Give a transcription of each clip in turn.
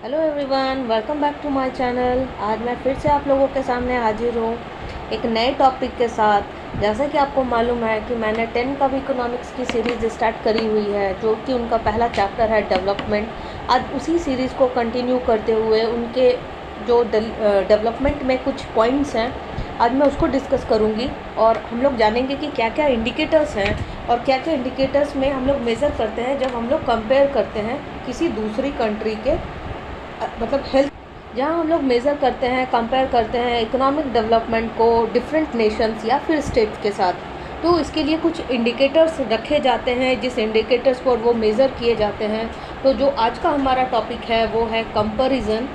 Hello everyone, welcome back to my channel. आज मैं फिर से आप लोगों के सामने हाजिर हूँ एक नए टॉपिक के साथ। जैसा कि आपको मालूम है कि मैंने 10 का भी इकोनॉमिक्स की सीरीज़ स्टार्ट करी हुई है, जो कि उनका पहला चैप्टर है डेवलपमेंट। आज उसी सीरीज़ को कंटिन्यू करते हुए उनके जो डेवलपमेंट में कुछ पॉइंट्स हैं, आज मैं उसको डिस्कस करूँगी और हम लोग जानेंगे कि क्या क्या इंडिकेटर्स हैं और क्या क्या इंडिकेटर्स में हम लोग मेज़र करते हैं जब हम लोग कंपेयर करते हैं किसी दूसरी कंट्री के मतलब हेल्थ, जहाँ हम लोग मेज़र करते हैं, कंपेयर करते हैं इकोनॉमिक डेवलपमेंट को डिफरेंट नेशंस या फिर स्टेट्स के साथ। तो इसके लिए कुछ इंडिकेटर्स रखे जाते हैं, जिस इंडिकेटर्स पर वो मेज़र किए जाते हैं। तो जो आज का हमारा टॉपिक है वो है comparison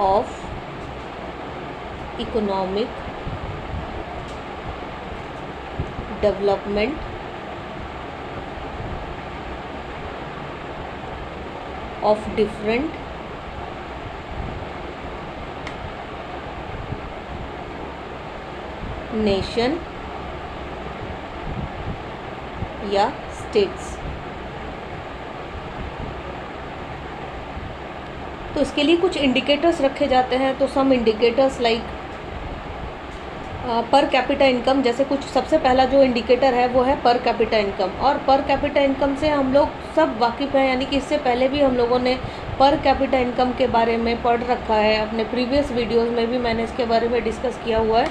of economic development of different nation या states। तो इसके लिए कुछ इंडिकेटर्स रखे जाते हैं। तो some indicators like per capita income, जैसे कुछ सबसे पहला जो इंडिकेटर है वो है पर कैपिटा इनकम। और पर कैपिटा इनकम से हम लोग सब वाकिफ़ हैं, यानी कि इससे पहले भी हम लोगों ने पर कैपिटा इनकम के बारे में पढ़ रखा है। अपने प्रीवियस वीडियोस में भी मैंने इसके बारे में डिस्कस किया हुआ है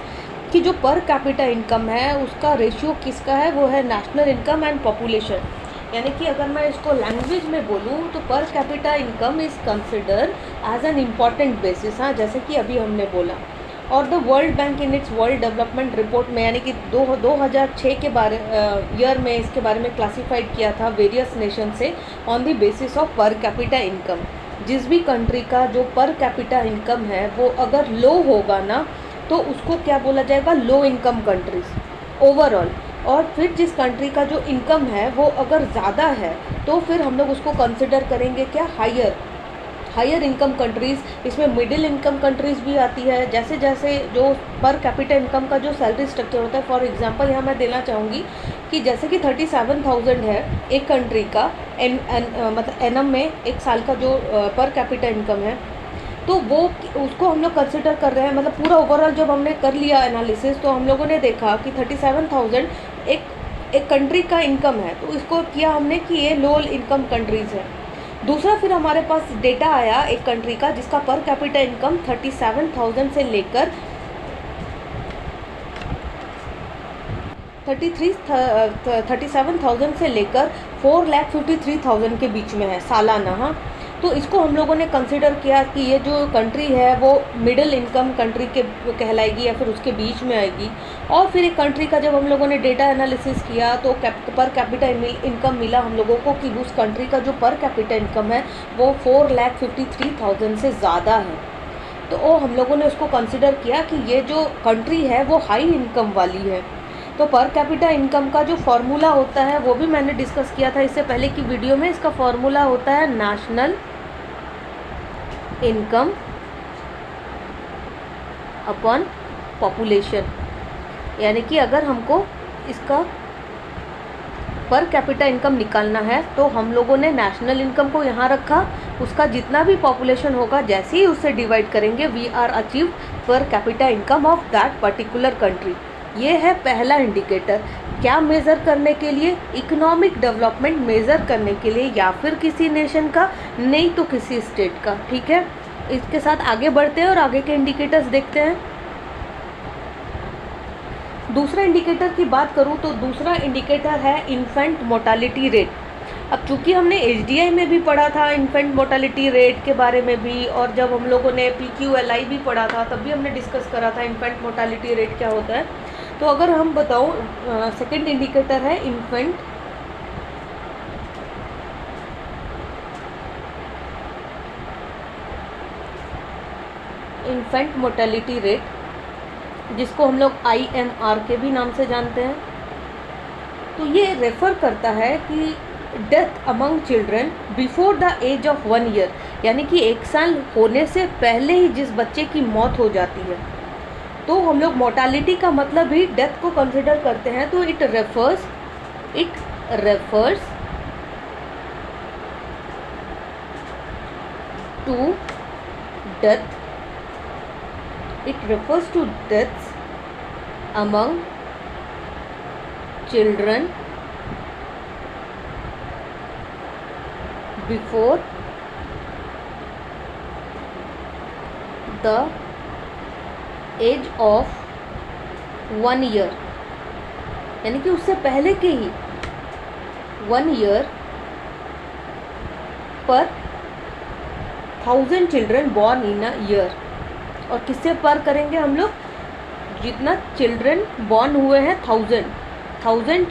कि जो पर कैपिटा इनकम है उसका रेशियो किसका है, वो है नेशनल इनकम एंड पॉपुलेशन। यानी कि अगर मैं इसको लैंग्वेज में बोलूँ तो per capita income is consider as an important basis. हाँ, जैसे कि अभी हमने बोला। और the world bank in its world development report में, यानी कि 2006 के बारे ईयर में इसके बारे में क्लासीफाइड किया था वेरियस नेशन से ऑन द बेसिस ऑफ पर कैपिटा इनकम। जिस भी कंट्री का जो पर कैपिटा इनकम है वो अगर लो होगा ना, तो उसको क्या बोला जाएगा, लो इनकम कंट्रीज़ ओवरऑल। और फिर जिस कंट्री का जो इनकम है वो अगर ज़्यादा है तो फिर हम लोग उसको कंसिडर करेंगे क्या, हायर इनकम कंट्रीज़। इसमें मिडिल इनकम कंट्रीज़ भी आती है। जैसे जैसे जो पर कैपिटा इनकम का जो सैलरी स्ट्रक्चर होता है, फॉर एग्जांपल यहाँ मैं देना चाहूँगी कि जैसे कि 37,000 है एक कंट्री का मतलब एनम में एक साल का जो पर कैपिटा इनकम है, तो वो उसको हम लोग कंसिडर कर रहे हैं। मतलब पूरा ओवरऑल जब हमने कर लिया एनालिसिस तो हम लोगों ने देखा कि 37,000 एक कंट्री का इनकम है, तो इसको किया हमने कि ये लो इनकम कंट्रीज़ है। दूसरा फिर हमारे पास डेटा आया एक कंट्री का जिसका पर कैपिटा इनकम 37,000 से लेकर 37,000 से लेकर 4,53,000 के बीच में है सालाना। हाँ, तो इसको हम लोगों ने कंसिडर किया कि ये जो कंट्री है वो मिडिल इनकम कंट्री के कहलाएगी या फिर उसके बीच में आएगी। और फिर एक कंट्री का जब हम लोगों ने डेटा एनालिसिस किया तो पर कैपिटा इनकम मिला हम लोगों को कि उस कंट्री का जो पर कैपिटा इनकम है वो 4,53,000 से ज़्यादा है। तो हम लोगों ने उसको कंसिडर किया कि ये जो कंट्री है वो हाई इनकम वाली है। तो पर कैपिटा इनकम का जो फॉर्मूला होता है वो भी मैंने डिस्कस किया था इससे पहले की वीडियो में। इसका फॉर्मूला होता है नेशनल इनकम अपॉन पॉपुलेशन। यानी कि अगर हमको इसका पर कैपिटा इनकम निकालना है तो हम लोगों ने नेशनल इनकम को यहाँ रखा, उसका जितना भी पॉपुलेशन होगा जैसे ही उससे डिवाइड करेंगे we are achieve per capita income of that particular country. ये है पहला इंडिकेटर। क्या मेज़र करने के लिए, इकोनॉमिक डेवलपमेंट मेज़र करने के लिए, या फिर किसी नेशन का, नहीं तो किसी स्टेट का। ठीक है, इसके साथ आगे बढ़ते हैं और आगे के इंडिकेटर्स देखते हैं। दूसरा इंडिकेटर की बात करूँ तो दूसरा इंडिकेटर है इन्फेंट मोर्टालिटी रेट। अब चूँकि हमने HDI में भी पढ़ा था इन्फेंट मोर्टालिटी रेट के बारे में भी, और जब हम लोगों ने PQLI भी पढ़ा था तब भी हमने डिस्कस करा था इन्फेंट मोर्टालिटी रेट क्या होता है। तो अगर हम बताऊँ, सेकंड इंडिकेटर है इन्फेंट मोर्टालिटी रेट, जिसको हम लोग IMR के भी नाम से जानते हैं। तो ये रेफ़र करता है कि death among children before the age of 1 year, यानी कि 1 साल होने से पहले ही जिस बच्चे की मौत हो जाती है, तो हम लोग मोर्टालिटी का मतलब ही डेथ को कंसिडर करते हैं। तो it refers It refers to death. It refers to deaths among children before the age of 1 year, यानी कि उससे पहले के ही 1 year पर 1000 children born in a year. और किससे पर करेंगे हम लोग? जितना चिल्ड्रन बॉर्न हुए हैं 1000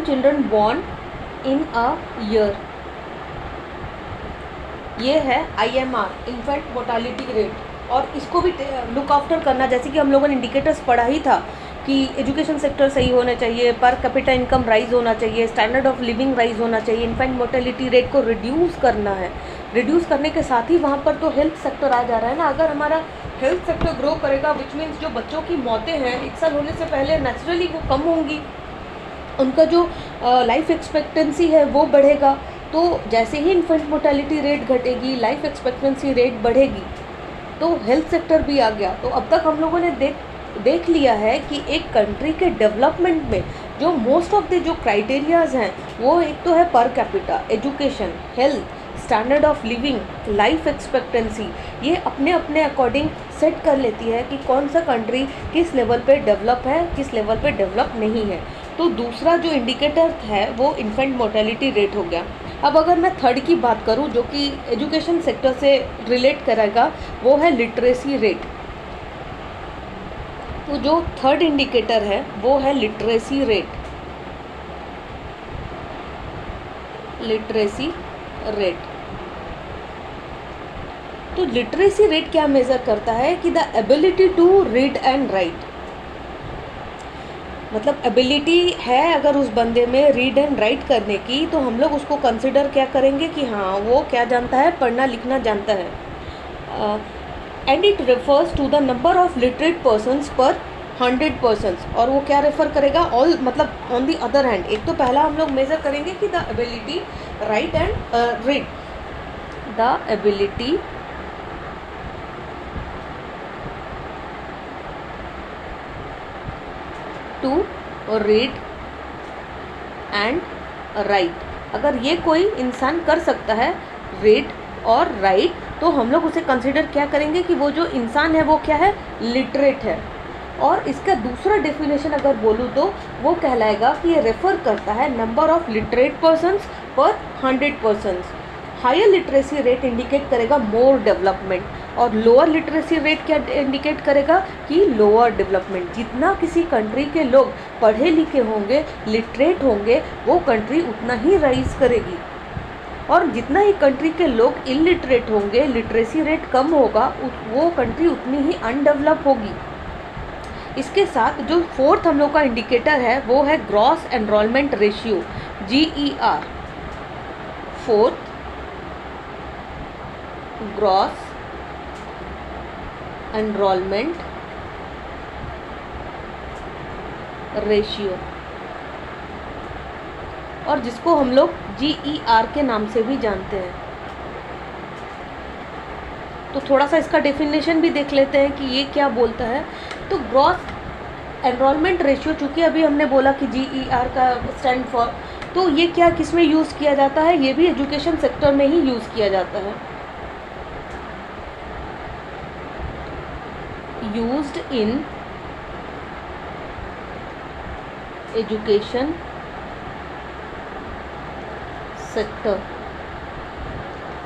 children born in a year. ये है IMR, इन्फेंट मोर्टालिटी रेट। और इसको भी लुक आफ्टर करना, जैसे कि हम लोगों ने इंडिकेटर्स पढ़ा ही था कि एजुकेशन सेक्टर सही होना चाहिए, पर कैपिटा इनकम राइज होना चाहिए, स्टैंडर्ड ऑफ लिविंग राइज होना चाहिए, इन्फेंट मोर्टेलिटी रेट को रिड्यूस करना है। रिड्यूस करने के साथ ही वहाँ पर तो हेल्थ सेक्टर आ जा रहा है ना। अगर हमारा हेल्थ सेक्टर ग्रो करेगा, विच मीन्स जो बच्चों की मौतें हैं 1 साल होने से पहले नेचुरली वो कम होंगी, उनका जो लाइफ एक्सपेक्टेंसी है वो बढ़ेगा। तो जैसे ही इन्फेंट मोर्टेलिटी रेट घटेगी, लाइफ एक्सपेक्टेंसी रेट बढ़ेगी, तो हेल्थ सेक्टर भी आ गया। तो अब तक हम लोगों ने देख लिया है कि एक कंट्री के डेवलपमेंट में जो मोस्ट ऑफ द जो क्राइटेरियाज हैं वो एक तो है per capita, education, health, standard of living, life expectancy. ये अपने अपने अकॉर्डिंग सेट कर लेती है कि कौन सा कंट्री किस लेवल पे डेवलप है, किस लेवल पे डेवलप नहीं है। तो दूसरा जो इंडिकेटर है वो इन्फेंट मोर्टेलिटी रेट हो गया। अब अगर मैं थर्ड की बात करूं जो कि एजुकेशन सेक्टर से रिलेट करेगा, वो है लिटरेसी रेट। तो जो थर्ड इंडिकेटर है वो है लिटरेसी रेट। लिटरेसी रेट, तो लिटरेसी रेट क्या मेजर करता है कि the ability to read and write, मतलब एबिलिटी है अगर उस बंदे में रीड एंड राइट करने की, तो हम लोग उसको कंसिडर क्या करेंगे कि हाँ वो क्या जानता है, पढ़ना लिखना जानता है। And it refers to the number of literate persons per 100 persons. और वो क्या रेफर करेगा? ऑल, मतलब ऑन दी अदर हैंड, एक तो पहला हम लोग मेजर करेंगे कि the ability write and read, the ability to read and write. अगर ये कोई इंसान कर सकता है रीड और राइट, तो हम लोग उसे कंसिडर क्या करेंगे कि वो जो इंसान है वो क्या है, लिटरेट है। और इसका दूसरा डेफिनेशन अगर बोलूँ तो वो कहलाएगा कि ये रेफर करता है number of literate persons per 100 persons. Higher literacy rate indicate करेगा मोर डेवलपमेंट, और लोअर लिटरेसी रेट क्या इंडिकेट करेगा कि लोअर डेवलपमेंट। जितना किसी कंट्री के लोग पढ़े लिखे होंगे, लिटरेट होंगे, वो कंट्री उतना ही राइज करेगी। और जितना ही कंट्री के लोग इलिटरेट होंगे, लिटरेसी रेट कम होगा, वो कंट्री उतनी ही अनडेवलप होगी। इसके साथ जो फोर्थ हम लोग का इंडिकेटर है वो है gross enrolment ratio, GER। Fourth, gross enrolment ratio, और जिसको हम लोग GER के नाम से भी जानते हैं। तो थोड़ा सा इसका डेफिनेशन भी देख लेते हैं कि ये क्या बोलता है। तो ग्रॉस एनरोलमेंट रेशियो, चूँकि अभी हमने बोला कि GER का स्टैंड फॉर, तो ये क्या किस में यूज़ किया जाता है? ये भी एजुकेशन सेक्टर में ही यूज़ किया जाता है। यूज्ड इन एजुकेशन सेक्टर,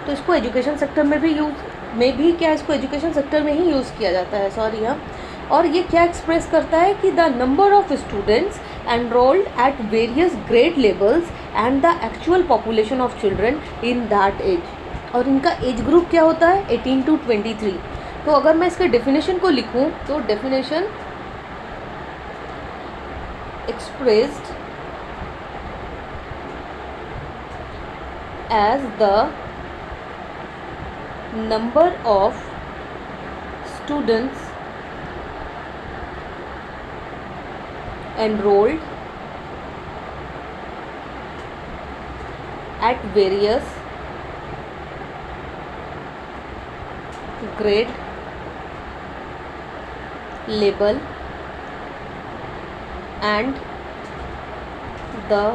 तो इसको एजुकेशन सेक्टर में भी इसको एजुकेशन सेक्टर में ही यूज़ किया जाता है, सॉरी हाँ। और ये क्या एक्सप्रेस करता है कि the number of students enrolled at various grade levels and the actual population of children in that age. और इनका एज ग्रुप क्या होता है? 18 to 23। तो अगर मैं इसके डेफिनेशन को लिखूं तो definition expressed as the number of students enrolled at various grade level and the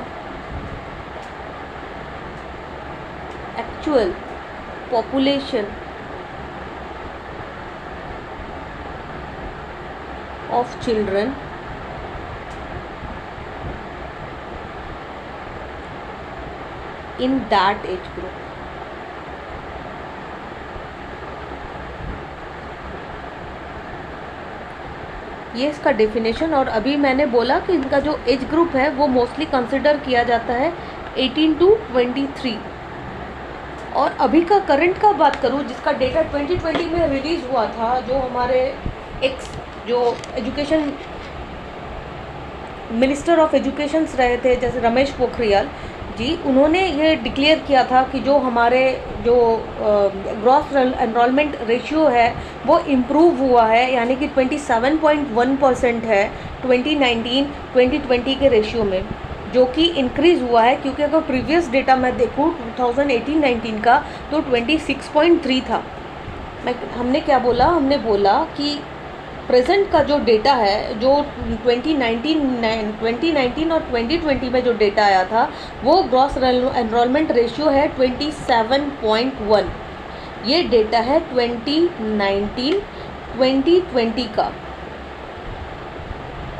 actual population of children in that age group. ये इसका डेफिनेशन। और अभी मैंने बोला कि इनका जो एज ग्रुप है वो मोस्टली कंसिडर किया जाता है 18 to 23। और अभी का करंट का बात करूँ, जिसका डेटा 2020 में रिलीज़ हुआ था, जो हमारे जो एजुकेशन मिनिस्टर ऑफ एजुकेशन रहे थे जैसे रमेश पोखरियाल जी, उन्होंने ये डिक्लेयर किया था कि जो हमारे जो ग्रॉस एनरोलमेंट रेशियो है वो इम्प्रूव हुआ है, यानी कि 27.1% है 2019-2020 के रेशियो में, जो कि इंक्रीज़ हुआ है। क्योंकि अगर प्रीवियस डेटा मैं देखूँ 2018-19 का तो 26.3 था। हमने क्या बोला, हमने बोला कि प्रेजेंट का जो डेटा है, जो 2019 और 2020 में जो डेटा आया था वो ग्रॉस एनरोलमेंट रेशियो है 27.1। ये डेटा है 2019-2020 का।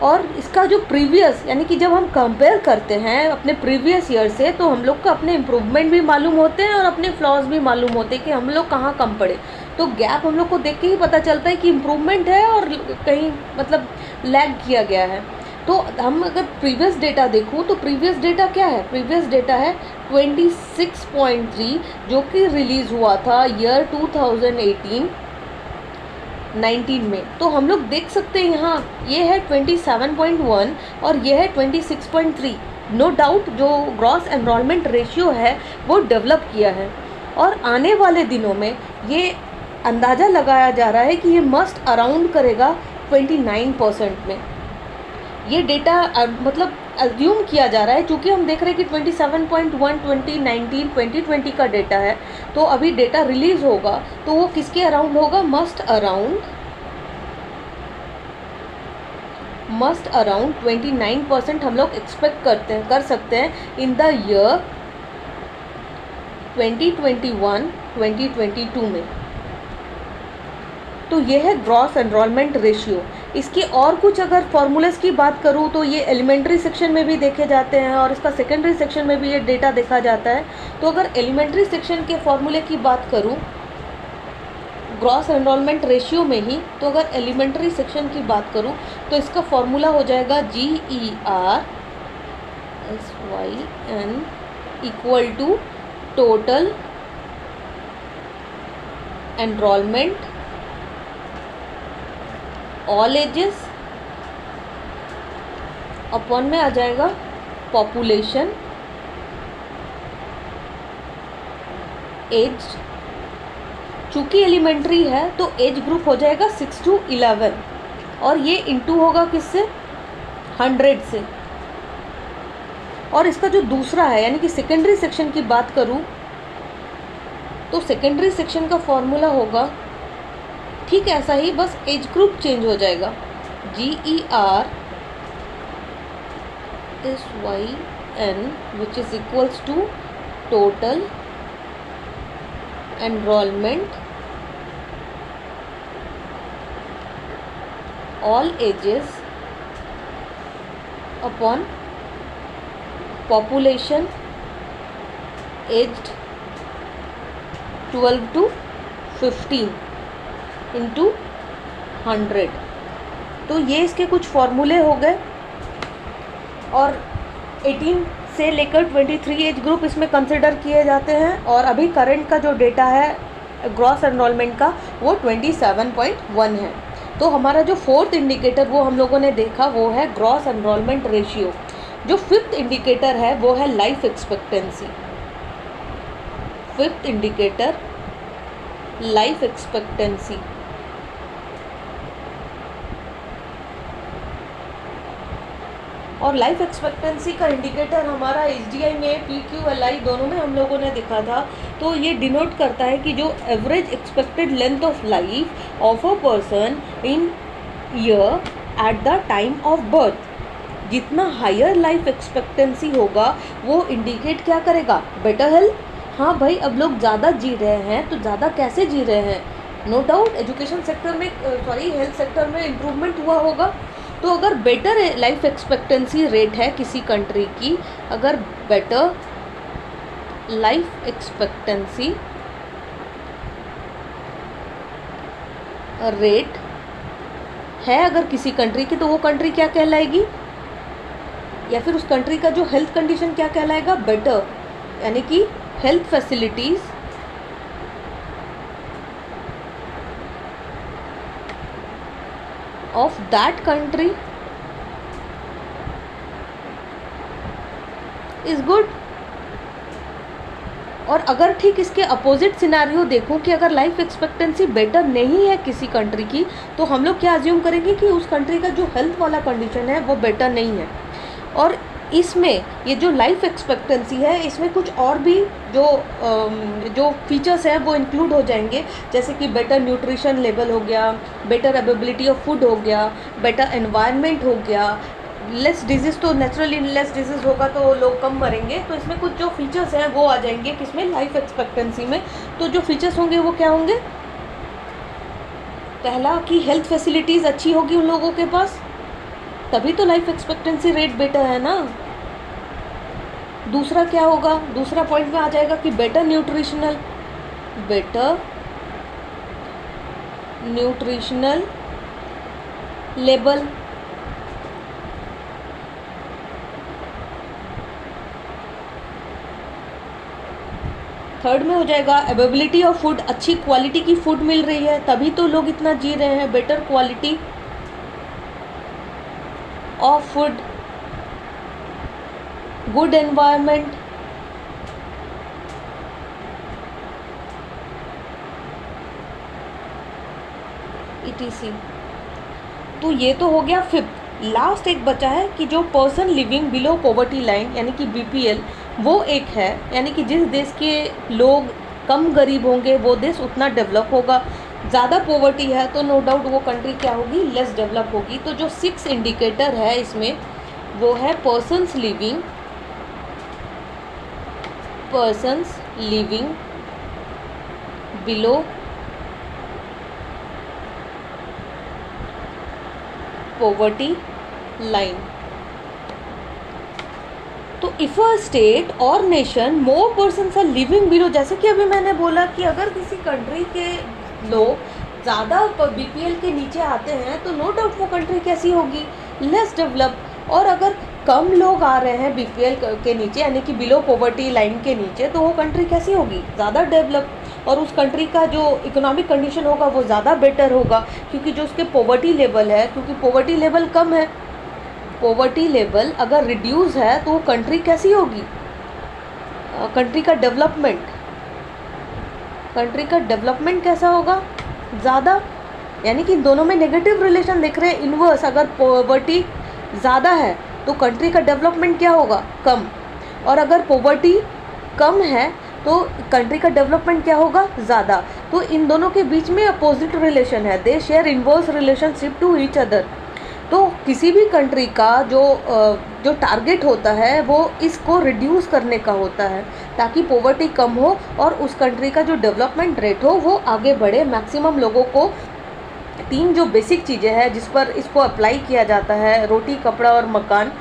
और इसका जो प्रीवियस, यानी कि जब हम कंपेयर करते हैं अपने प्रीवियस ईयर से, तो हम लोग को अपने इम्प्रूवमेंट भी मालूम होते हैं और अपने फ्लॉज भी मालूम होते हैं कि हम लोग कहाँ कम पड़े। तो गैप हम लोग को देख के ही पता चलता है कि इम्प्रूवमेंट है और कहीं मतलब लैग किया गया है। तो हम अगर प्रीवियस डेटा देखूँ तो प्रीवियस डेटा क्या है, प्रीवियस डेटा है 26.3 जो कि रिलीज़ हुआ था ईयर 2018-19 में। तो हम लोग देख सकते हैं यहाँ ये है 27.1 और ये है 26.3। नो डाउट जो ग्रॉस एनरोलमेंट रेशियो है वो डेवलप किया है, और आने वाले दिनों में ये अंदाज़ा लगाया जा रहा है कि ये मस्ट अराउंड करेगा 29% में। ये डेटा मतलब अज्यूम किया जा रहा है, क्योंकि हम देख रहे हैं कि 27.1 2019-2020 का डेटा है। तो अभी डेटा रिलीज़ होगा तो वो किसके अराउंड होगा, मस्ट अराउंड 29% हम लोग एक्सपेक्ट कर सकते हैं इन द ईयर 2021-2022 में। तो ये है ग्रॉस एनरोलमेंट रेशियो। इसके और कुछ अगर फॉर्मूलेस की बात करूँ तो ये एलिमेंट्री सेक्शन में भी देखे जाते हैं और इसका सेकेंडरी सेक्शन में भी ये डेटा देखा जाता है। तो अगर एलिमेंट्री सेक्शन के फॉर्मूले की बात करूँ ग्रॉस एनरोलमेंट रेशियो में ही, तो अगर एलिमेंट्री सेक्शन की बात करूँ तो इसका फॉर्मूला हो जाएगा GERSYN equal to total enrolment all ages upon में आ जाएगा पॉपुलेशन एज। चूँकि एलिमेंट्री है तो एज ग्रुप हो जाएगा 6 to 11 और ये इंटू होगा किससे, 100 से। और इसका जो दूसरा है यानी कि सेकेंडरी सेक्शन की बात करूँ तो सेकेंडरी सेक्शन का फॉर्मूला होगा ठीक ऐसा ही, बस एज ग्रुप चेंज हो जाएगा। GERSYN which is equals to total enrolment all ages upon population aged 12 to 15 into 100। तो ये इसके कुछ फॉर्मूले हो गए। और 18 से लेकर 23 एज ग्रुप इसमें कंसिडर किए जाते हैं। और अभी करंट का जो डेटा है ग्रॉस एनरोलमेंट का वो 27.1 है। तो हमारा जो फोर्थ इंडिकेटर वो हम लोगों ने देखा वो है ग्रॉस एनरोलमेंट रेशियो। जो फिफ्थ इंडिकेटर है वो है life expectancy. Fifth indicator life expectancy. और लाइफ एक्सपेक्टेंसी का इंडिकेटर हमारा एसडीआई में PQLI दोनों में हम लोगों ने देखा था। तो ये डिनोट करता है कि जो average expected length of life of a person in year at the time of birth, जितना हायर लाइफ एक्सपेक्टेंसी होगा वो इंडिकेट क्या करेगा, बेटर हेल्थ। हाँ भाई, अब लोग ज़्यादा जी रहे हैं तो ज़्यादा कैसे जी रहे हैं, नो डाउट एजुकेशन सेक्टर में हेल्थ सेक्टर में इम्प्रूवमेंट हुआ होगा। तो अगर बेटर लाइफ एक्सपेक्टेंसी रेट है किसी कंट्री की, अगर बेटर लाइफ एक्सपेक्टेंसी रेट है अगर किसी कंट्री की, तो वो कंट्री क्या कहलाएगी, या फिर उस कंट्री का जो हेल्थ कंडीशन क्या कहलाएगा, बेटर, यानी कि health facilities of that country is good। और अगर ठीक इसके अपोजिट सिनारियो देखो कि अगर लाइफ एक्सपेक्टेंसी बेटर नहीं है किसी कंट्री की, तो हम लोग क्या अज्यूम करेंगे कि उस कंट्री का जो हेल्थ वाला कंडीशन है वो बेटर नहीं है। और इसमें ये जो लाइफ एक्सपेक्टेंसी है, इसमें कुछ और भी जो फीचर्स हैं वो इंक्लूड हो जाएंगे, जैसे कि बेटर न्यूट्रिशन लेवल हो गया, बेटर अवेलेबिलिटी ऑफ फूड हो गया, बेटर एनवायरनमेंट हो गया, लेस डिजीज़, तो नेचुरली लेस डिजीज़ होगा तो लोग कम मरेंगे। तो इसमें कुछ जो फीचर्स हैं वो आ जाएंगे किसमें, लाइफ एक्सपेक्टेंसी में। तो जो फीचर्स होंगे वो क्या होंगे, पहला कि हेल्थ फैसिलिटीज़ अच्छी होगी उन लोगों के पास, तभी तो लाइफ एक्सपेक्टेंसी रेट बेटर है ना। दूसरा क्या होगा, दूसरा पॉइंट में आ जाएगा कि बेटर न्यूट्रिशनल लेवल। थर्ड में हो जाएगा अवेलेबिलिटी ऑफ फूड, अच्छी क्वालिटी की फूड मिल रही है तभी तो लोग इतना जी रहे हैं, better quality of food, good environment, etc। तो ये तो हो गया फिफ्थ। लास्ट एक बचा है कि जो person living below poverty line यानी कि BPL, वो एक है, यानी कि जिस देश के लोग कम गरीब होंगे वो देश उतना डेवलप होगा। ज़्यादा पॉवर्टी है तो नो डाउट वो कंट्री क्या होगी, लेस डेवलप होगी। तो जो 6 इंडिकेटर है इसमें वो है persons living below poverty line. तो इफ़ अ स्टेट और nation more persons are living below, जैसे कि अभी मैंने बोला कि अगर किसी कंट्री के लोग ज़्यादा BPL के नीचे आते हैं तो नो डाउट वो कंट्री कैसी होगी, लेस डेवलप। और अगर कम लोग आ रहे हैं BPL के नीचे यानी कि बिलो पॉवर्टी लाइन के नीचे, तो वो कंट्री कैसी होगी, ज़्यादा डेवलप। और उस कंट्री का जो इकोनॉमिक कंडीशन होगा वो ज़्यादा बेटर होगा, क्योंकि जो उसके पॉवर्टी लेवल है, क्योंकि पॉवर्टी लेवल कम है, पॉवर्टी लेवल अगर रिड्यूस है तो वो कंट्री कैसी होगी, कंट्री का डेवलपमेंट कैसा होगा, ज़्यादा। यानी कि दोनों में नेगेटिव रिलेशन देख रहे हैं, इन्वर्स। अगर पॉवर्टी ज़्यादा है तो कंट्री का डेवलपमेंट क्या होगा, कम। और अगर पॉवर्टी कम है तो कंट्री का डेवलपमेंट क्या होगा, ज़्यादा। तो इन दोनों के बीच में अपोजिट रिलेशन है, they share inverse relationship to each other. तो किसी भी कंट्री का जो टारगेट होता है वो इसको रिड्यूस करने का होता है, ताकि पॉवर्टी कम हो और उस कंट्री का जो डेवलपमेंट रेट हो वो आगे बढ़े। मैक्सिमम लोगों को 3 जो बेसिक चीज़ें हैं जिस पर इसको अप्लाई किया जाता है, रोटी, कपड़ा और मकान,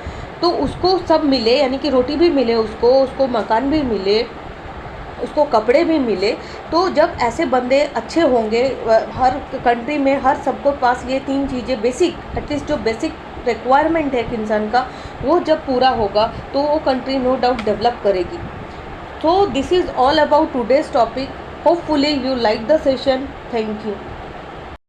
तो उसको सब मिले, यानी कि रोटी भी मिले उसको मकान भी मिले, उसको कपड़े भी मिले। तो जब ऐसे बंदे अच्छे होंगे हर कंट्री में, हर सबको पास ये 3 चीज़ें बेसिक, एटलीस्ट जो बेसिक रिक्वायरमेंट है एक इंसान का, वो जब पूरा होगा तो वो कंट्री नो डाउट डेवलप करेगी। So this is all about today's topic. Hopefully you like the session. Thank you.